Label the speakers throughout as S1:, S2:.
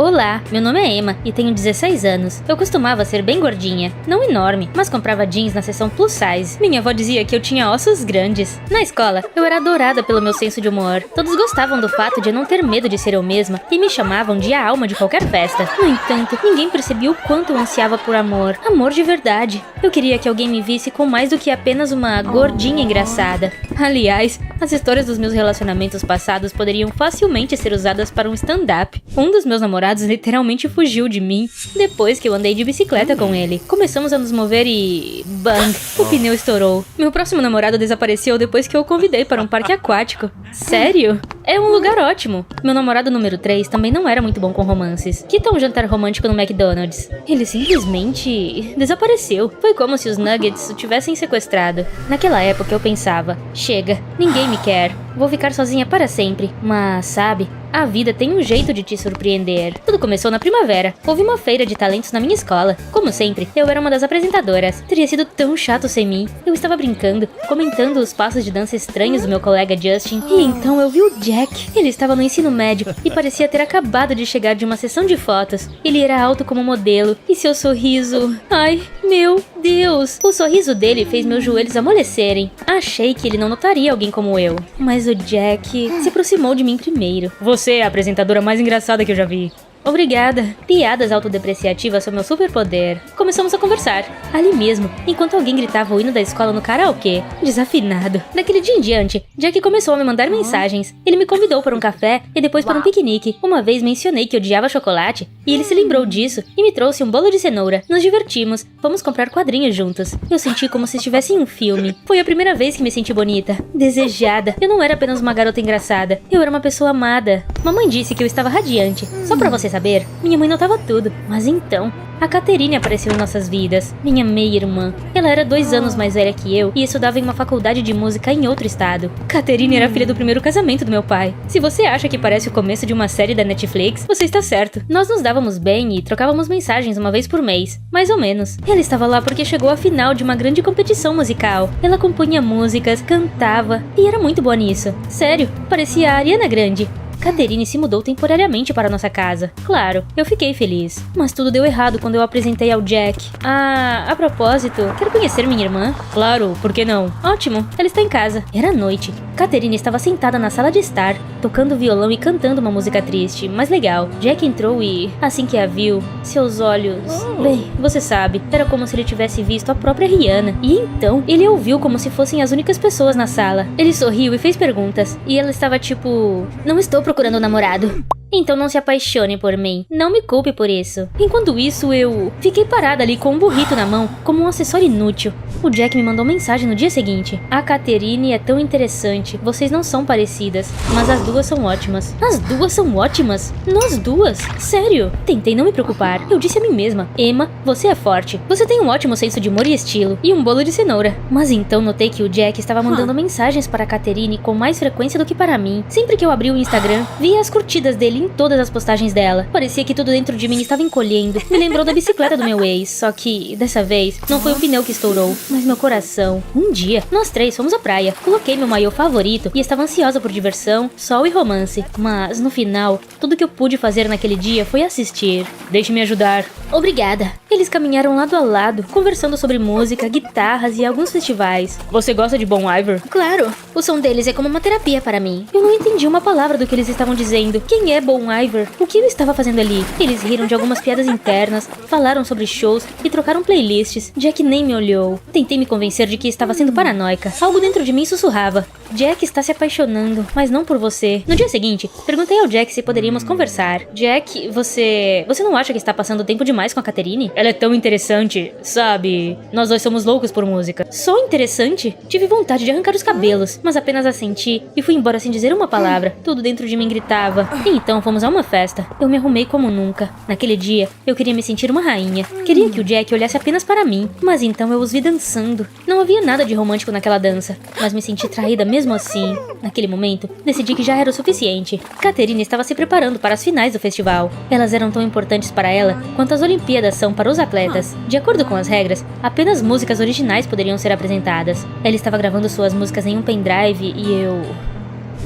S1: Olá, meu nome é Emma e tenho 16 anos. Eu costumava ser bem gordinha, não enorme, mas comprava jeans na seção plus size. Minha avó dizia que eu tinha ossos grandes. Na escola, eu era adorada pelo meu senso de humor. Todos gostavam do fato de eu não ter medo de ser eu mesma e me chamavam de a alma de qualquer festa. No entanto, ninguém percebia o quanto eu ansiava por amor. Amor de verdade. Eu queria que alguém me visse com mais do que apenas uma gordinha engraçada. Aliás, as histórias dos meus relacionamentos passados poderiam facilmente ser usadas para um stand-up. Um dos meus namorados literalmente fugiu de mim depois que eu andei de bicicleta com ele. Começamos a nos mover e... bang! O pneu estourou. Meu próximo namorado desapareceu depois que eu o convidei para um parque aquático. Sério? É um lugar ótimo. Meu namorado número 3 também não era muito bom com romances. Que tal um jantar romântico no McDonald's? Ele simplesmente... desapareceu. Foi como se os Nuggets o tivessem sequestrado. Naquela época eu pensava, chega, ninguém me quer. Vou ficar sozinha para sempre. Mas, sabe, a vida tem um jeito de te surpreender. Tudo começou na primavera. Houve uma feira de talentos na minha escola. Como sempre, eu era uma das apresentadoras. Teria sido tão chato sem mim. Eu estava brincando, comentando os passos de dança estranhos do meu colega Justin. E então eu vi o Jack. Ele estava no ensino médio e parecia ter acabado de chegar de uma sessão de fotos. Ele era alto como modelo. E seu sorriso... ai, meu Deus! O sorriso dele fez meus joelhos amolecerem. Achei que ele não notaria alguém como eu. Mas o Jack se aproximou de mim primeiro. Você é a apresentadora mais engraçada que eu já vi. Obrigada. Piadas autodepreciativas são meu superpoder. Começamos a conversar. Ali mesmo, enquanto alguém gritava o hino da escola no karaokê. Desafinado. Daquele dia em diante, Jack começou a me mandar mensagens. Ele me convidou para um café e depois para um piquenique. Uma vez mencionei que odiava chocolate e ele se lembrou disso e me trouxe um bolo de cenoura. Nos divertimos. Fomos comprar quadrinhos juntos. Eu senti como se estivesse em um filme. Foi a primeira vez que me senti bonita. Desejada. Eu não era apenas uma garota engraçada. Eu era uma pessoa amada. Mamãe disse que eu estava radiante. Só pra você saber, minha mãe notava tudo. Mas então, a Caterine apareceu em nossas vidas, minha meia-irmã. Ela era 2 anos mais velha que eu e estudava em uma faculdade de música em outro estado. Caterine era filha do primeiro casamento do meu pai. Se você acha que parece o começo de uma série da Netflix, você está certo. Nós nos dávamos bem e trocávamos mensagens uma vez por mês, mais ou menos. Ela estava lá porque chegou à final de uma grande competição musical. Ela compunha músicas, cantava e era muito boa nisso. Sério, parecia a Ariana Grande. Caterine se mudou temporariamente para nossa casa. Claro, eu fiquei feliz. Mas tudo deu errado quando eu apresentei ao Jack. A propósito, quer conhecer minha irmã? Claro, por que não? Ótimo, ela está em casa. Era noite. Caterine estava sentada na sala de estar, tocando violão e cantando uma música triste, mas legal. Jack entrou e, assim que a viu, seus olhos... bem, você sabe, era como se ele tivesse visto a própria Rihanna. E então, ele a ouviu como se fossem as únicas pessoas na sala. Ele sorriu e fez perguntas. E ela estava tipo... não estou procurando um namorado. Então não se apaixone por mim. Não me culpe por isso. Enquanto isso, eu fiquei parada ali com um burrito na mão, como um acessório inútil. O Jack me mandou mensagem no dia seguinte. A Caterine é tão interessante. Vocês não são parecidas, mas as duas são ótimas. As duas são ótimas? Nós duas? Sério? Tentei não me preocupar. Eu disse a mim mesma. Emma, você é forte. Você tem um ótimo senso de humor e estilo. E um bolo de cenoura. Mas então notei que o Jack estava mandando mensagens para a Caterine com mais frequência do que para mim. Sempre que eu abri o Instagram, via as curtidas dele em todas as postagens dela. Parecia que tudo dentro de mim estava encolhendo. Me lembrou da bicicleta do meu ex, só que, dessa vez, não foi o pneu que estourou, mas meu coração. Um dia, nós 3 fomos à praia. Coloquei meu maiô favorito e estava ansiosa por diversão, sol e romance. Mas, no final, tudo que eu pude fazer naquele dia foi assistir. Deixe-me ajudar. Obrigada. Eles caminharam lado a lado, conversando sobre música, guitarras e alguns festivais. Você gosta de Bon Iver? Claro. O som deles é como uma terapia para mim. Eu não entendi uma palavra do que eles estavam dizendo. Quem é Bon Iver? O que eu estava fazendo ali? Eles riram de algumas piadas internas, falaram sobre shows e trocaram playlists. Jack nem me olhou. Tentei me convencer de que estava sendo paranoica. Algo dentro de mim sussurrava. Jack está se apaixonando, mas não por você. No dia seguinte, perguntei ao Jack se poderíamos conversar. Jack, você não acha que está passando tempo demais com a Caterine? Ela é tão interessante, sabe? Nós dois somos loucos por música. Só interessante? Tive vontade de arrancar os cabelos, mas apenas assenti e fui embora sem dizer uma palavra. Tudo dentro de mim gritava. E então fomos a uma festa. Eu me arrumei como nunca. Naquele dia, eu queria me sentir uma rainha. Queria que o Jack olhasse apenas para mim. Mas então eu os vi dançando. Não havia nada de romântico naquela dança, mas me senti traída mesmo assim. Naquele momento, decidi que já era o suficiente. Caterine estava se preparando para as finais do festival. Elas eram tão importantes para ela quanto as Olimpíadas são para os atletas. De acordo com as regras, apenas músicas originais poderiam ser apresentadas. Ela estava gravando suas músicas em um pendrive e eu...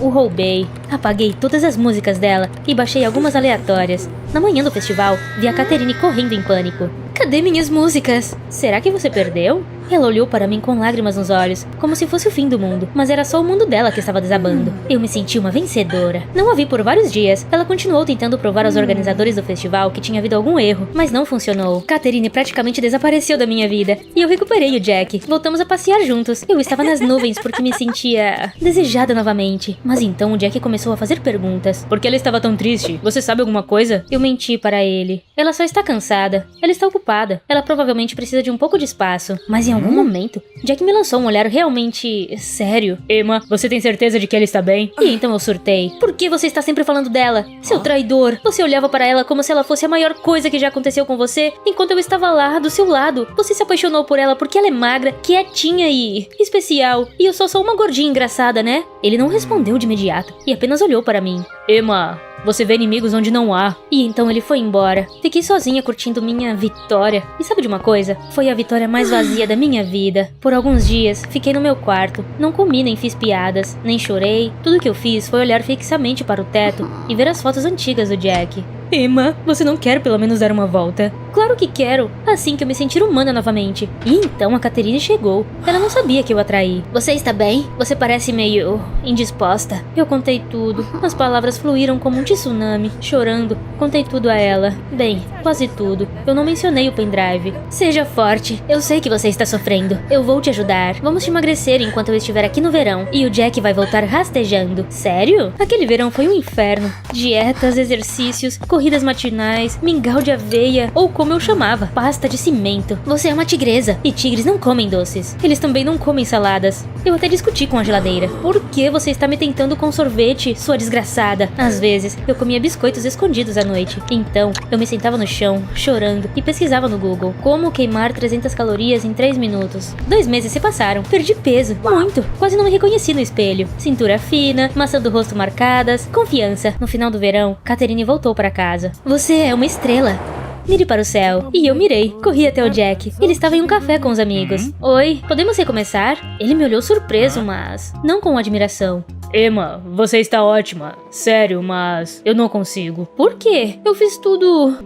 S1: o roubei. Apaguei todas as músicas dela e baixei algumas aleatórias. Na manhã do festival, vi a Catherine correndo em pânico. Cadê minhas músicas? Será que você perdeu? Ela olhou para mim com lágrimas nos olhos, como se fosse o fim do mundo, mas era só o mundo dela que estava desabando. Eu me senti uma vencedora. Não a vi por vários dias. Ela continuou tentando provar aos organizadores do festival que tinha havido algum erro, mas não funcionou. Catherine praticamente desapareceu da minha vida, e eu recuperei o Jack. Voltamos a passear juntos. Eu estava nas nuvens porque me sentia desejada novamente. Mas então o Jack começou a fazer perguntas.
S2: Por que ela estava tão triste? Você sabe alguma coisa?
S1: Eu menti para ele. Ela só está cansada. Ela está ocupada. Ela provavelmente precisa de um pouco de espaço. Mas em algum momento, Jack me lançou um olhar realmente sério.
S2: Emma, você tem certeza de que ela está bem?
S1: E então eu surtei. Por que você está sempre falando dela? Seu traidor. Você olhava para ela como se ela fosse a maior coisa que já aconteceu com você, enquanto eu estava lá, do seu lado. Você se apaixonou por ela porque ela é magra, quietinha e especial. E eu só sou uma gordinha engraçada, né? Ele não respondeu de imediato e apenas olhou para mim.
S2: Emma, você vê inimigos onde não há.
S1: E então ele foi embora. Fiquei sozinha curtindo minha vitória. E sabe de uma coisa? Foi a vitória mais vazia da minha vida. Por alguns dias, fiquei no meu quarto. Não comi nem fiz piadas, nem chorei. Tudo que eu fiz foi olhar fixamente para o teto e ver as fotos antigas do Jack.
S2: Emma, você não quer pelo menos dar uma volta?
S1: Claro que quero, assim que eu me sentir humana novamente. E então a Catherine chegou. Ela não sabia que eu a traí. Você está bem? Você parece meio indisposta. Eu contei tudo. As palavras fluíram como um tsunami. Chorando, contei tudo a ela. Bem, quase tudo. Eu não mencionei o pendrive. Seja forte. Eu sei que você está sofrendo. Eu vou te ajudar. Vamos te emagrecer enquanto eu estiver aqui no verão. E o Jack vai voltar rastejando. Sério? Aquele verão foi um inferno. Dietas, exercícios, corridas matinais, mingau de aveia, ou como eu chamava, pasta de cimento. Você é uma tigresa, e tigres não comem doces. Eles também não comem saladas. Eu até discuti com a geladeira. Por que você está me tentando com sorvete, sua desgraçada? Às vezes, eu comia biscoitos escondidos à noite. Então, eu me sentava no chão, chorando, e pesquisava no Google como queimar 300 calorias em 3 minutos. 2 meses se passaram. Perdi peso. Muito. Quase não me reconheci no espelho. Cintura fina, maçã do rosto marcadas, confiança. No final do verão, Catherine voltou para casa. Você é uma estrela. Mire para o céu. E eu mirei. Corri até o Jack. Ele estava em um café com os amigos. Oi, podemos recomeçar? Ele me olhou surpreso, mas não com admiração.
S2: Emma, você está ótima. Sério, mas eu não consigo.
S1: Por quê? Eu fiz tudo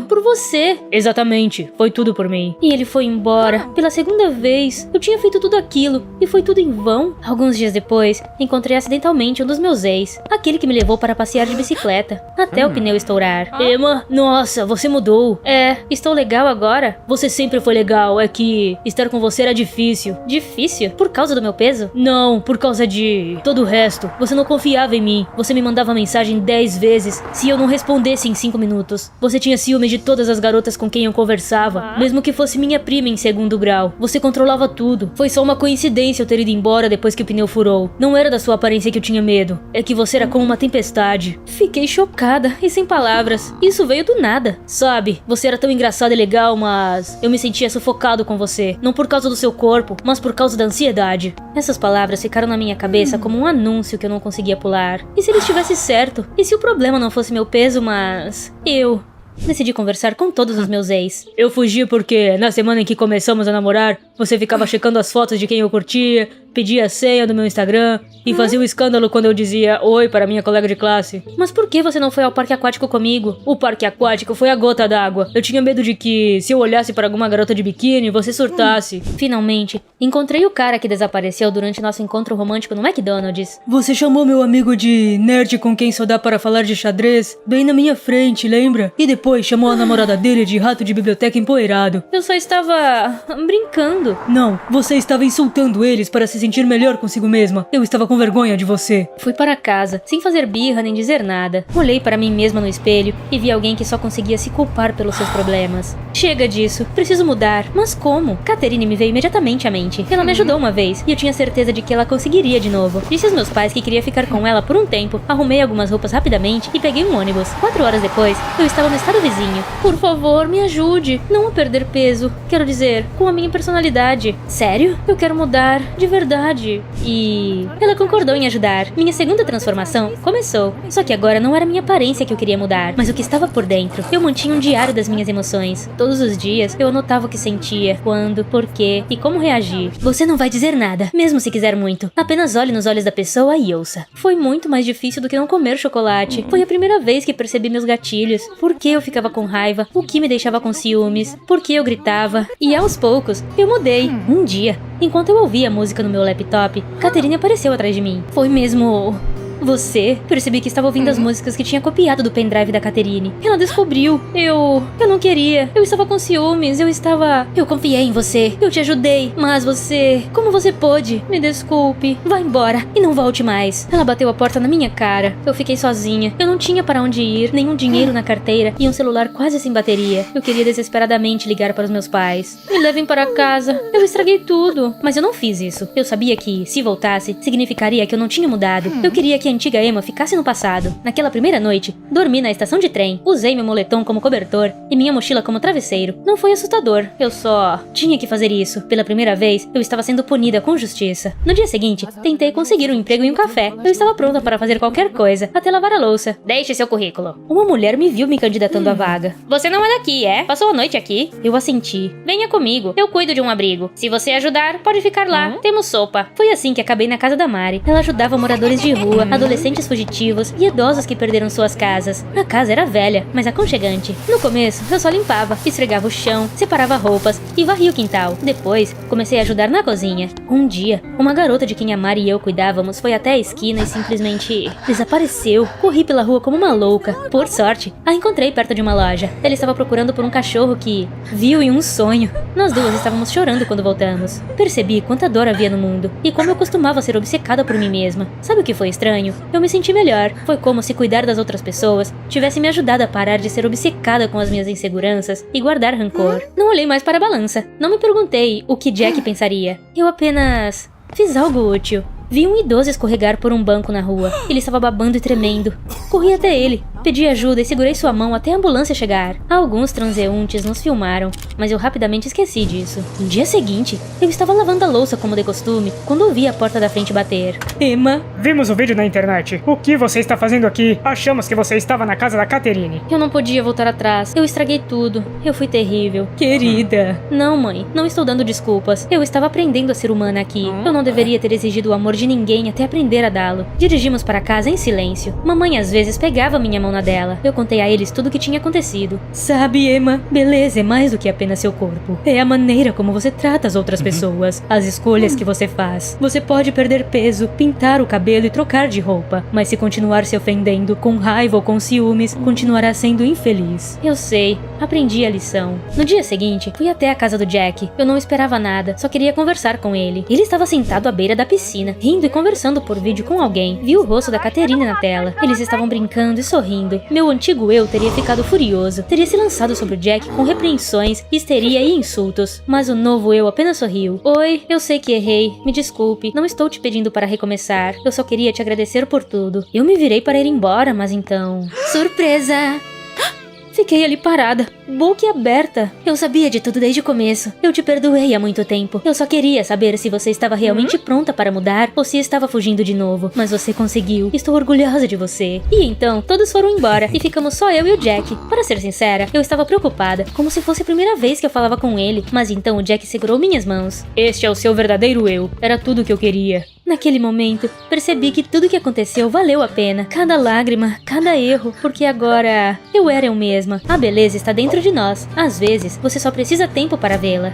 S1: por você.
S2: Exatamente, foi tudo por mim.
S1: E ele foi embora. Pela segunda vez, eu tinha feito tudo aquilo. E foi tudo em vão. Alguns dias depois, encontrei acidentalmente um dos meus ex. Aquele que me levou para passear de bicicleta. Até o pneu estourar.
S2: Emma, nossa, você mudou.
S1: É, estou legal agora?
S2: Você sempre foi legal, é que estar com você era difícil.
S1: Difícil? Por causa do meu peso?
S2: Não, por causa de todo o resto. Você não confiava em mim. Você me mandava mensagem 10 vezes se eu não respondesse em 5 minutos. Você tinha ciúme de todas as garotas com quem eu conversava, mesmo que fosse minha prima em 2º grau. Você controlava tudo. Foi só uma coincidência eu ter ido embora depois que o pneu furou. Não era da sua aparência que eu tinha medo. É que você era como uma tempestade.
S1: Fiquei chocada e sem palavras. Isso veio do nada.
S2: Sabe, você era tão engraçada e legal, mas eu me sentia sufocado com você. Não por causa do seu corpo, mas por causa da ansiedade.
S1: Essas palavras ficaram na minha cabeça como um anúncio que eu não conseguia pular. E se ele estivesse certo? E se o problema não fosse meu peso, mas eu decidi conversar com todos os meus ex.
S2: Eu fugi porque, na semana em que começamos a namorar, você ficava checando as fotos de quem eu curtia, pedia a senha do meu Instagram e fazia um escândalo quando eu dizia oi para minha colega de classe.
S1: Mas por que você não foi ao parque aquático comigo?
S2: O parque aquático foi a gota d'água. Eu tinha medo de que, se eu olhasse para alguma garota de biquíni, você surtasse.
S1: Finalmente, encontrei o cara que desapareceu durante nosso encontro romântico no McDonald's.
S2: Você chamou meu amigo de nerd com quem só dá para falar de xadrez bem na minha frente, lembra? E depois chamou a namorada dele de rato de biblioteca empoeirado.
S1: Eu só estava brincando.
S2: Não, você estava insultando eles para se sentir melhor consigo mesma. Eu estava com vergonha de você.
S1: Fui para casa, sem fazer birra nem dizer nada. Olhei para mim mesma no espelho e vi alguém que só conseguia se culpar pelos seus problemas. Chega disso, preciso mudar. Mas como? Catherine me veio imediatamente à mente. Ela me ajudou uma vez e eu tinha certeza de que ela conseguiria de novo. Disse aos meus pais que queria ficar com ela por um tempo. Arrumei algumas roupas rapidamente e peguei um ônibus. 4 horas depois, eu estava no estado vizinho. Por favor, me ajude. Não a perder peso. Quero dizer, com a minha personalidade. Sério? Eu quero mudar. De verdade.
S2: verdade.
S1: E ela concordou em ajudar. Minha segunda transformação começou. Só que agora não era minha aparência que eu queria mudar, mas o que estava por dentro. Eu mantinha um diário das minhas emoções. Todos os dias eu anotava o que sentia, quando, por quê e como reagir. Você não vai dizer nada, mesmo se quiser muito. Apenas olhe nos olhos da pessoa e ouça. Foi muito mais difícil do que não comer chocolate. Foi a primeira vez que percebi meus gatilhos. Por que eu ficava com raiva? O que me deixava com ciúmes? Por que eu gritava? E aos poucos, eu mudei. Um dia, enquanto eu ouvia a música no meu laptop, Caterine apareceu atrás de mim. Foi mesmo... Você? Percebi que estava ouvindo as músicas que tinha copiado do pendrive da Caterine. Ela descobriu. Eu não queria. Eu estava com ciúmes. Eu confiei em você. Eu te ajudei. Mas você... Como você pôde? Me desculpe. Vá embora e não volte mais. Ela bateu a porta na minha cara. Eu fiquei sozinha. Eu não tinha para onde ir, nenhum dinheiro na carteira e um celular quase sem bateria. Eu queria desesperadamente ligar para os meus pais. Me levem para casa. Eu estraguei tudo. Mas eu não fiz isso. Eu sabia que, se voltasse, significaria que eu não tinha mudado. Eu queria que a antiga Emma ficasse no passado. Naquela primeira noite, dormi na estação de trem, usei meu moletom como cobertor e minha mochila como travesseiro. Não foi assustador, eu só tinha que fazer isso. Pela primeira vez, eu estava sendo punida com justiça. No dia seguinte, tentei conseguir um emprego em um café. Eu estava pronta para fazer qualquer coisa, até lavar a louça. Deixe seu currículo. Uma mulher me viu me candidatando à vaga. Você não é daqui, é? Passou a noite aqui? Eu assenti. Venha comigo, eu cuido de um abrigo. Se você ajudar, pode ficar lá. Temos sopa. Foi assim que acabei na casa da Mari. Ela ajudava moradores de rua, adolescentes fugitivos e idosos que perderam suas casas. A casa era velha, mas aconchegante. No começo, eu só limpava, esfregava o chão, separava roupas e varria o quintal. Depois, comecei a ajudar na cozinha. Um dia, uma garota de quem a Mari e eu cuidávamos foi até a esquina e simplesmente desapareceu. Corri pela rua como uma louca. Por sorte, a encontrei perto de uma loja. Ela estava procurando por um cachorro que viu em um sonho. Nós duas estávamos chorando quando voltamos. Percebi quanta dor havia no mundo e como eu costumava ser obcecada por mim mesma. Sabe o que foi estranho? Eu me senti melhor. Foi como se cuidar das outras pessoas tivesse me ajudado a parar de ser obcecada com as minhas inseguranças e guardar rancor. Não olhei mais para a balança. Não me perguntei o que Jack pensaria. Eu apenas fiz algo útil. Vi um idoso escorregar por um banco na rua. Ele estava babando e tremendo. Corri até ele, pedi ajuda e segurei sua mão até a ambulância chegar. Alguns transeuntes nos filmaram, mas eu rapidamente esqueci disso. No dia seguinte, eu estava lavando a louça como de costume, quando ouvi a porta da frente bater. Emma?
S3: Vimos o vídeo na internet. O que você está fazendo aqui? Achamos que você estava na casa da Caterine.
S1: Eu não podia voltar atrás. Eu estraguei tudo. Eu fui terrível.
S2: Querida.
S1: Não, mãe. Não estou dando desculpas. Eu estava aprendendo a ser humana aqui. Eu não deveria ter exigido o amor de ninguém até aprender a dá-lo. Dirigimos para casa em silêncio. Mamãe às vezes pegava minha mão na dela. Eu contei a eles tudo o que tinha acontecido.
S2: Sabe, Emma, beleza é mais do que apenas seu corpo. É a maneira como você trata as outras pessoas, as escolhas que você faz. Você pode perder peso, pintar o cabelo e trocar de roupa, mas se continuar se ofendendo, com raiva ou com ciúmes, continuará sendo infeliz.
S1: Eu sei, aprendi a lição. No dia seguinte, fui até a casa do Jack. Eu não esperava nada, só queria conversar com ele. Ele estava sentado à beira da piscina, rindo e conversando por vídeo com alguém. Vi o rosto da Caterine na tela. Eles estavam brincando e sorrindo. Meu antigo eu teria ficado furioso. Teria se lançado sobre o Jack com repreensões, histeria e insultos. Mas o novo eu apenas sorriu. Oi, eu sei que errei. Me desculpe. Não estou te pedindo para recomeçar. Eu só queria te agradecer por tudo. Eu me virei para ir embora, mas então... Surpresa! Fiquei ali parada, boquiaberta. Eu sabia de tudo desde o começo. Eu te perdoei há muito tempo. Eu só queria saber se você estava realmente pronta para mudar ou se estava fugindo de novo. Mas você conseguiu. Estou orgulhosa de você. E então, todos foram embora e ficamos só eu e o Jack. Para ser sincera, eu estava preocupada, como se fosse a primeira vez que eu falava com ele. Mas então o Jack segurou minhas mãos.
S2: Este é o seu verdadeiro eu. Era tudo o que eu queria.
S1: Naquele momento, percebi que tudo que aconteceu valeu a pena. Cada lágrima, cada erro, porque agora eu era eu mesma. A beleza está dentro de nós. Às vezes, você só precisa tempo para vê-la.